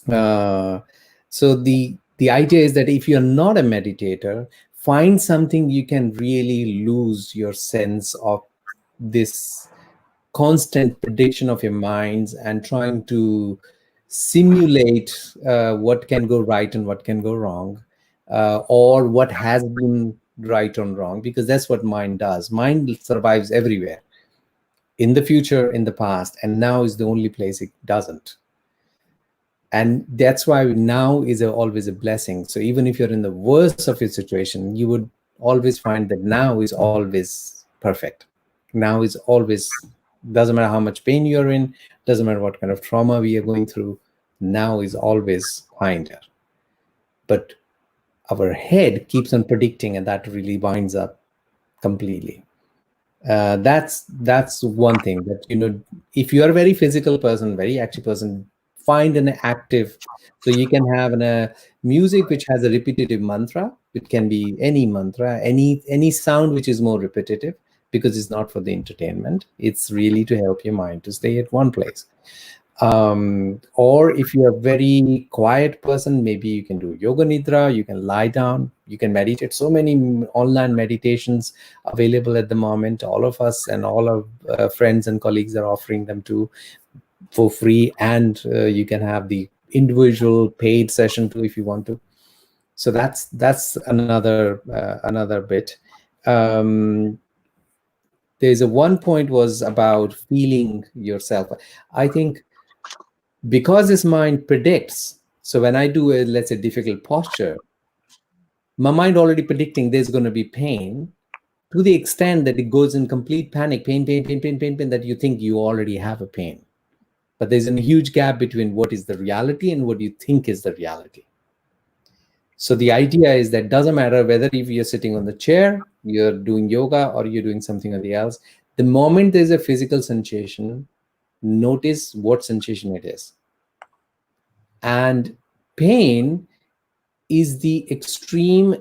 So the idea is that if you're not a meditator, find something you can really lose your sense of this constant prediction of your minds and trying to simulate what can go right and what can go wrong, or what has been right or wrong, because that's what mind does. Mind survives everywhere, in the future, in the past, and now is the only place it doesn't. And that's why now is always a blessing. So even if you're in the worst of your situation, you would always find that now is always perfect. Now is always, doesn't matter how much pain you're in, doesn't matter what kind of trauma we are going through, now is always kinder. But our head keeps on predicting, and that really winds up completely. That's one thing, that, you know, if you are a very physical person, very active person, find an active, so you can have a music which has a repetitive mantra. It can be any mantra, any sound which is more repetitive, because it's not for the entertainment, it's really to help your mind to stay at one place. Or if you're a very quiet person, maybe you can do yoga nidra, you can lie down, you can meditate. So many online meditations available at the moment. All of us and all our friends and colleagues are offering them too for free, and you can have the individual paid session too if you want to. So that's another bit. There's a one point was about feeling yourself. I think because this mind predicts, so when I do a, let's say, difficult posture, my mind already predicting there's going to be pain, to the extent that it goes in complete panic, pain, that you think you already have a pain. But there's a huge gap between what is the reality and what you think is the reality. So the idea is that doesn't matter whether if you're sitting on the chair, you're doing yoga, or you're doing something or the else, the moment there's a physical sensation, notice what sensation it is. And pain is the extreme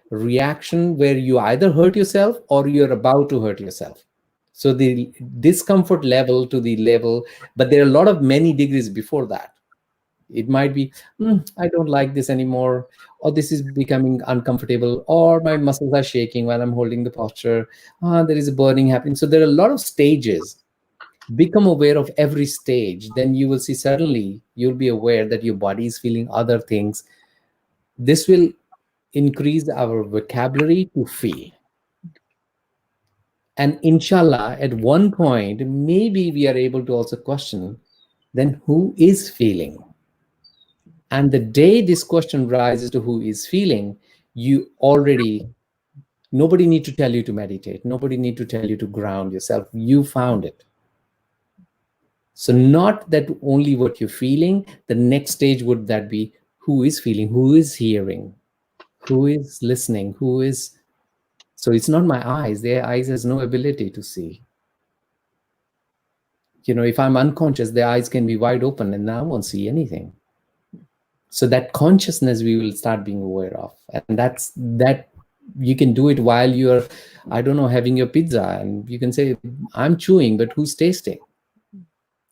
reaction where you either hurt yourself or you're about to hurt yourself. So the discomfort level to the level, but there are a lot of many degrees before that. It might be, I don't like this anymore, or this is becoming uncomfortable, or my muscles are shaking while I'm holding the posture. There is a burning happening. So there are a lot of stages. Become aware of every stage. Then you will see, suddenly you'll be aware that your body is feeling other things. This will increase our vocabulary to feel. And inshallah, at one point, maybe we are able to also question, then who is feeling? And the day this question rises to who is feeling, you already, nobody need to tell you to meditate. Nobody need to tell you to ground yourself. You found it. So not that only what you're feeling, the next stage would that be who is feeling, who is hearing, who is listening, who is. So it's not my eyes. Their eyes has no ability to see. You know, if I'm unconscious, the eyes can be wide open and I won't see anything. So that consciousness we will start being aware of. And that's that. You can do it while you're, I don't know, having your pizza, and you can say, I'm chewing, but who's tasting?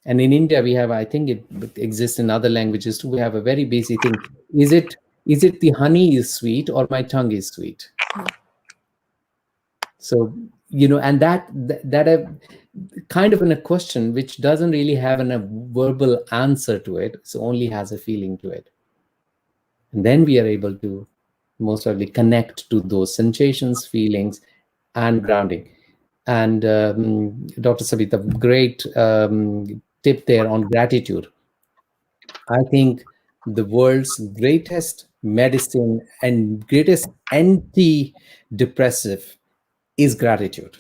And in India, we have, I think it exists in other languages too, we have a very basic thing. Is it the honey is sweet or my tongue is sweet? So, you know, and that kind of in a question which doesn't really have a verbal answer to it, so only has a feeling to it. And then we are able to most likely connect to those sensations, feelings, and grounding. And Dr. Shabita, great tip there on gratitude. I think the world's greatest medicine and greatest antidepressive is gratitude.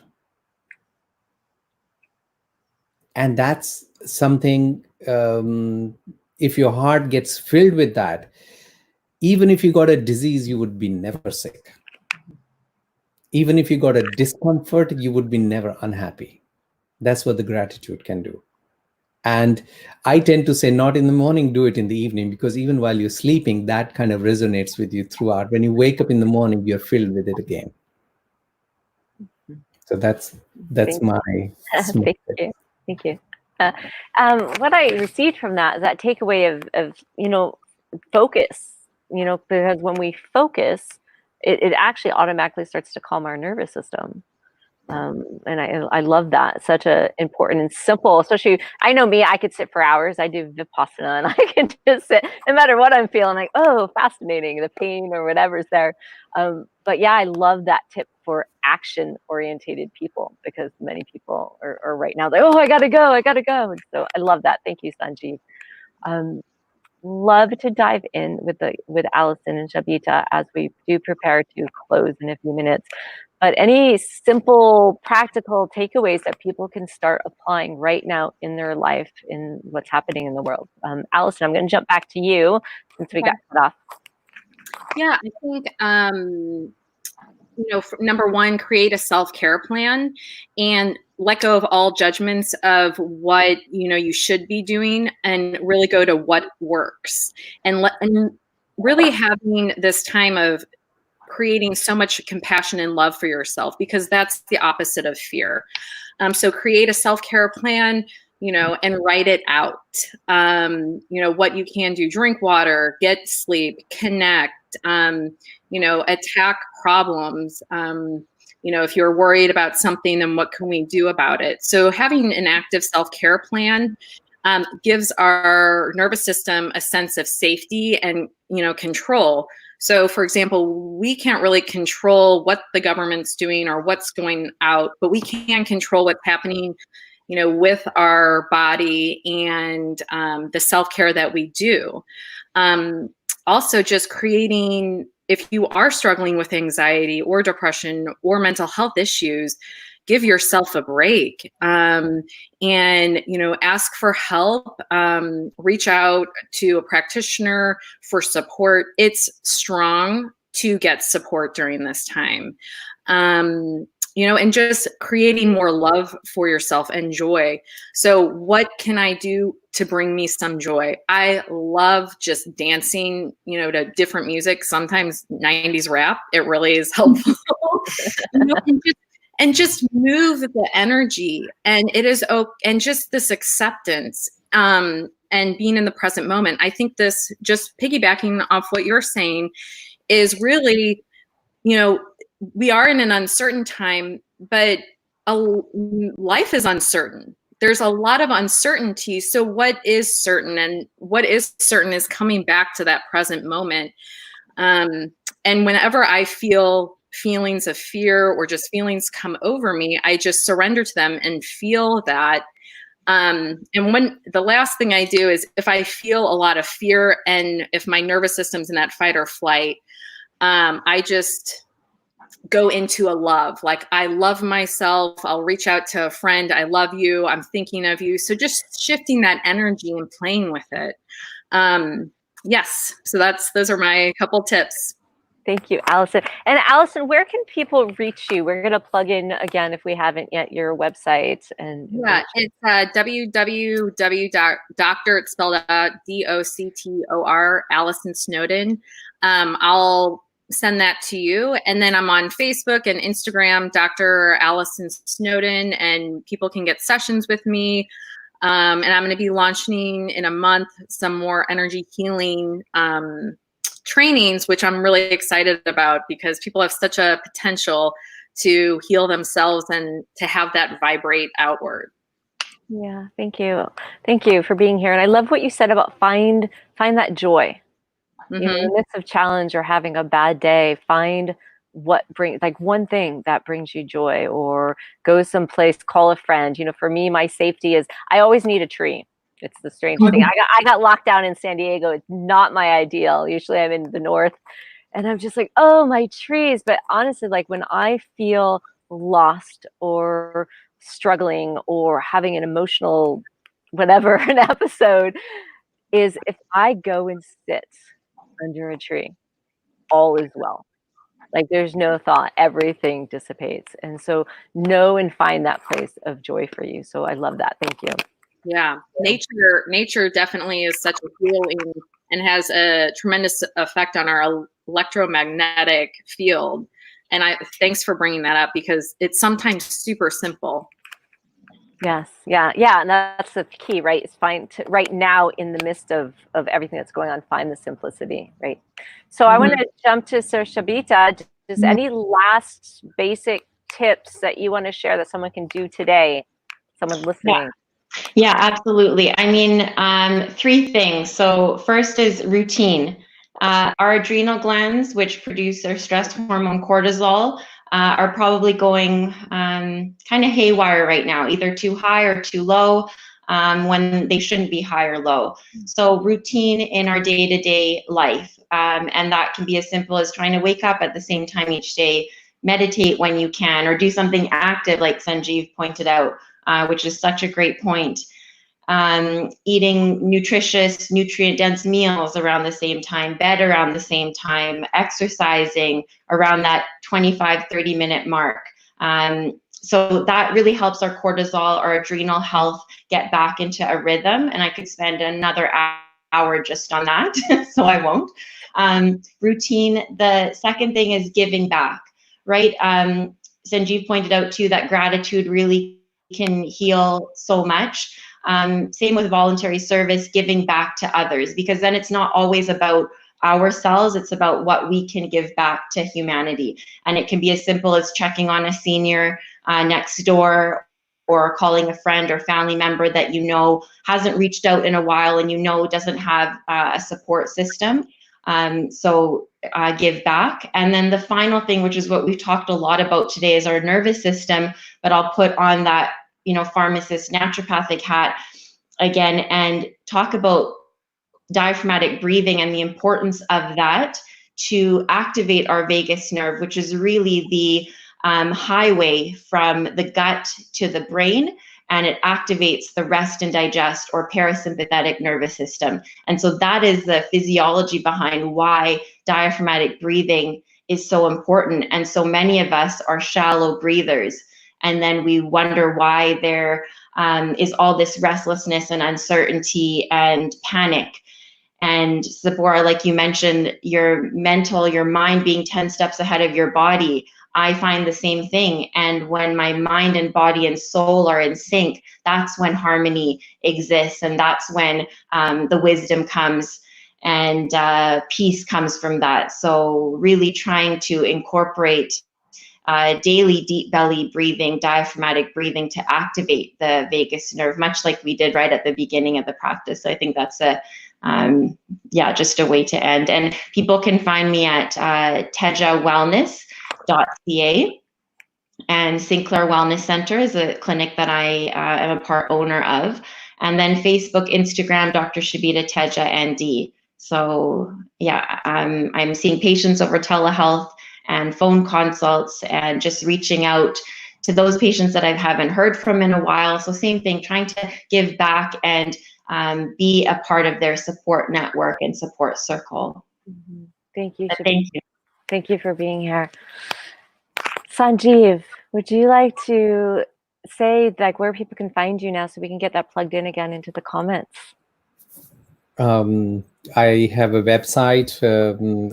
And that's something, if your heart gets filled with that, even if you got a disease, you would be never sick. Even if you got a discomfort, you would be never unhappy. That's what the gratitude can do. And I tend to say, not in the morning, do it in the evening, because even while you're sleeping, that kind of resonates with you throughout. When you wake up in the morning, you're filled with it again. So that's my small Thank you. Thank you. What I received from that is that takeaway of focus, because when we focus, it actually automatically starts to calm our nervous system. And I love that. Such a important and simple, especially, I know me, I could sit for hours. I do Vipassana and I can just sit no matter what I'm feeling, like, oh, fascinating, the pain or whatever's there. But yeah, I love that tip for action orientated people, because many people are right now like, oh, I gotta go. And so I love that. Thank you, Sanjeev. Love to dive in with Allison and Shabita as we do prepare to close in a few minutes. But any simple, practical takeaways that people can start applying right now in their life, in what's happening in the world. Allison, I'm going to jump back to you since we got cut off. Yeah, I think number one, create a self-care plan and let go of all judgments of what you should be doing, and really go to what works, and really having this time of creating so much compassion and love for yourself, because that's the opposite of fear. So create a self-care plan, and write it out. What you can do: drink water, get sleep, connect, attack problems. If you're worried about something, then what can we do about it? So having an active self-care plan gives our nervous system a sense of safety and, control. So, for example, we can't really control what the government's doing or what's going out, but we can control what's happening, with our body and the self-care that we do. Also, just creating, if you are struggling with anxiety or depression or mental health issues, give yourself a break, and ask for help. Reach out to a practitioner for support. It's strong to get support during this time. And just creating more love for yourself and joy. So what can I do to bring me some joy? I love just dancing, to different music, sometimes 90s rap. It really is helpful. And just move the energy, and it is and just this acceptance, and being in the present moment. I think this, just piggybacking off what you're saying, is really, we are in an uncertain time, but life is uncertain. There's a lot of uncertainty. So what is certain? And what is certain is coming back to that present moment. And whenever I feel feelings of fear or just feelings come over me, I just surrender to them and feel that. And when the last thing I do is, if I feel a lot of fear and if my nervous system's in that fight or flight, I just go into a love. Like, I love myself. I'll reach out to a friend. I love you. I'm thinking of you. So just shifting that energy and playing with it. Yes. So those are my couple tips. Thank you, Allison. And Allison, where can people reach you? We're going to plug in again, if we haven't yet, your website. Yeah, it's www.Dr. It's spelled out Doctor, Allison Snowden. I'll send that to you. And then I'm on Facebook and Instagram, Dr. Allison Snowden, and people can get sessions with me. And I'm going to be launching in a month some more energy healing trainings, which I'm really excited about, because people have such a potential to heal themselves and to have that vibrate outward. Yeah, thank you. Thank you for being here. And I love what you said about find that joy. Mm-hmm. In the midst of challenge or having a bad day, find what brings, like, one thing that brings you joy, or go someplace, call a friend. For me, my safety is, I always need a tree. It's the strange thing. I got locked down in San Diego. It's not my ideal. Usually I'm in the north, and I'm just like, oh, my trees. But honestly, like, when I feel lost or struggling or having an emotional whatever an episode, is if I go and sit under a tree, all is well. Like there's no thought, everything dissipates. And so know and find that place of joy for you. So I love that. Thank you. Yeah, nature definitely is such a healing and has a tremendous effect on our electromagnetic field. And thanks for bringing that up, because it's sometimes super simple. Yes. Yeah. And that's the key, right? Is right now in the midst of everything that's going on, find the simplicity, right? So I want to jump to Sir Shabita. Just any last basic tips that you want to share that someone can do today? Someone listening. Yeah, absolutely. I mean, 3 things. So first is routine. Our adrenal glands, which produce our stress hormone cortisol, are probably going kind of haywire right now, either too high or too low, when they shouldn't be high or low. So routine in our day-to-day life. And that can be as simple as trying to wake up at the same time each day, meditate when you can, or do something active like Sanjeev pointed out, which is such a great point. Eating nutritious, nutrient-dense meals around the same time, bed around the same time, exercising around that 25, 30-minute mark. So that really helps our cortisol, our adrenal health get back into a rhythm. And I could spend another hour just on that, so I won't. Routine. The second thing is giving back, right? Sanjeev pointed out too that gratitude really can heal so much. Same with voluntary service, giving back to others, because then it's not always about ourselves, it's about what we can give back to humanity. And it can be as simple as checking on a senior next door, or calling a friend or family member that you know hasn't reached out in a while and you know doesn't have a support system. So give back. And then the final thing, which is what we've talked a lot about today, is our nervous system, but I'll put on that, pharmacist, naturopathic hat again, and talk about diaphragmatic breathing and the importance of that to activate our vagus nerve, which is really the highway from the gut to the brain, and it activates the rest and digest or parasympathetic nervous system. And so that is the physiology behind why diaphragmatic breathing is so important. And so many of us are shallow breathers. And then we wonder why there is all this restlessness and uncertainty and panic. And Tziporah, like you mentioned, your mind being 10 steps ahead of your body, I find the same thing. And when my mind and body and soul are in sync, that's when harmony exists. And that's when the wisdom comes and peace comes from that. So really trying to incorporate daily deep belly breathing, diaphragmatic breathing to activate the vagus nerve, much like we did right at the beginning of the practice. So I think that's just a way to end. And people can find me at tejawellness.ca. And Sinclair Wellness Center is a clinic that I am a part owner of. And then Facebook, Instagram, Dr. Shabita Teja and D. So yeah, I'm seeing patients over telehealth and phone consults, and just reaching out to those patients that I haven't heard from in a while. So same thing, trying to give back and be a part of their support network and support circle. Mm-hmm. Thank you. Thank you. Thank you for being here. Sanjeev, would you like to say where people can find you now so we can get that plugged in again into the comments? I have a website,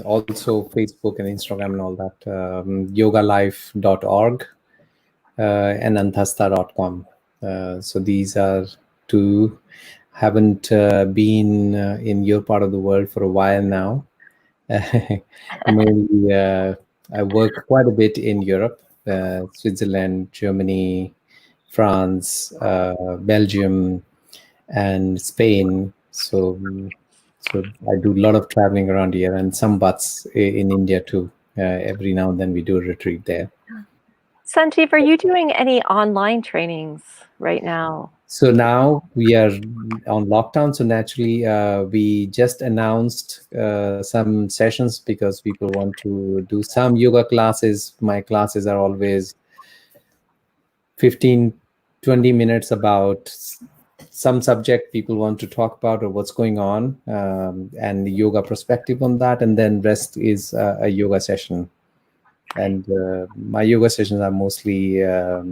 also Facebook and Instagram and all that, yogalife.org and anthasta.com. So these are 2. Haven't been in your part of the world for a while now. Mainly, I work quite a bit in Europe, Switzerland, Germany, France, Belgium, and Spain. So I do a lot of traveling around here, and some butts in India too. Every now and then we do a retreat there. Sanjeev, are you doing any online trainings right now? So now we are on lockdown. So naturally, we just announced some sessions because people want to do some yoga classes. My classes are always 15 20 minutes about some subject people want to talk about or what's going on, and the yoga perspective on that, and then rest is a yoga session. And my yoga sessions are mostly, how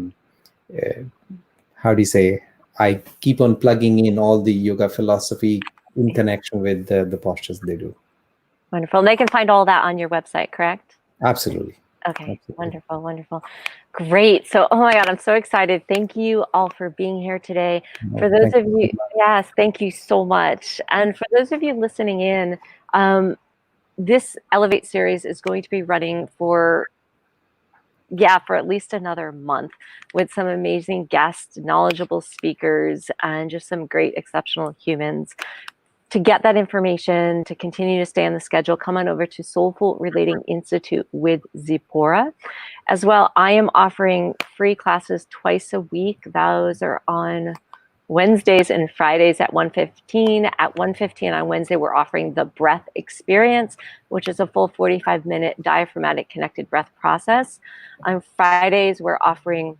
do you say, I keep on plugging in all the yoga philosophy in connection with the postures they do. Wonderful. And they can find all that on your website, correct? Absolutely. Okay. Absolutely. Wonderful. Wonderful. Great. So, oh my God, I'm so excited. Thank you all for being here today. For those of you, yes, thank you so much. And for those of you listening in, this Elevate series is going to be running for at least another month, with some amazing guests, knowledgeable speakers, and just some great, exceptional humans. To get that information, to continue to stay on the schedule, come on over to Soulful Relating Institute with Tziporah. As well, I am offering free classes twice a week. Those are on Wednesdays and Fridays at 1:15. At 1:15 on Wednesday, we're offering the breath experience, which is a full 45-minute diaphragmatic connected breath process. On Fridays, we're offering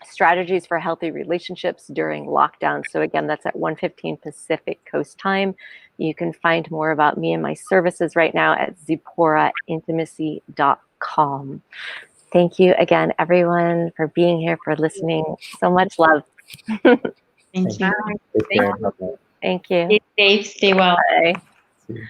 strategies for healthy relationships during lockdown. So again, that's at 1:15 Pacific Coast time. You can find more about me and my services right now at tziporahintimacy.com. Thank you again, everyone, for being here, for listening. So much love. Thank you. Take care. Bye-bye. Thank you. Stay safe, stay well. Bye. See you.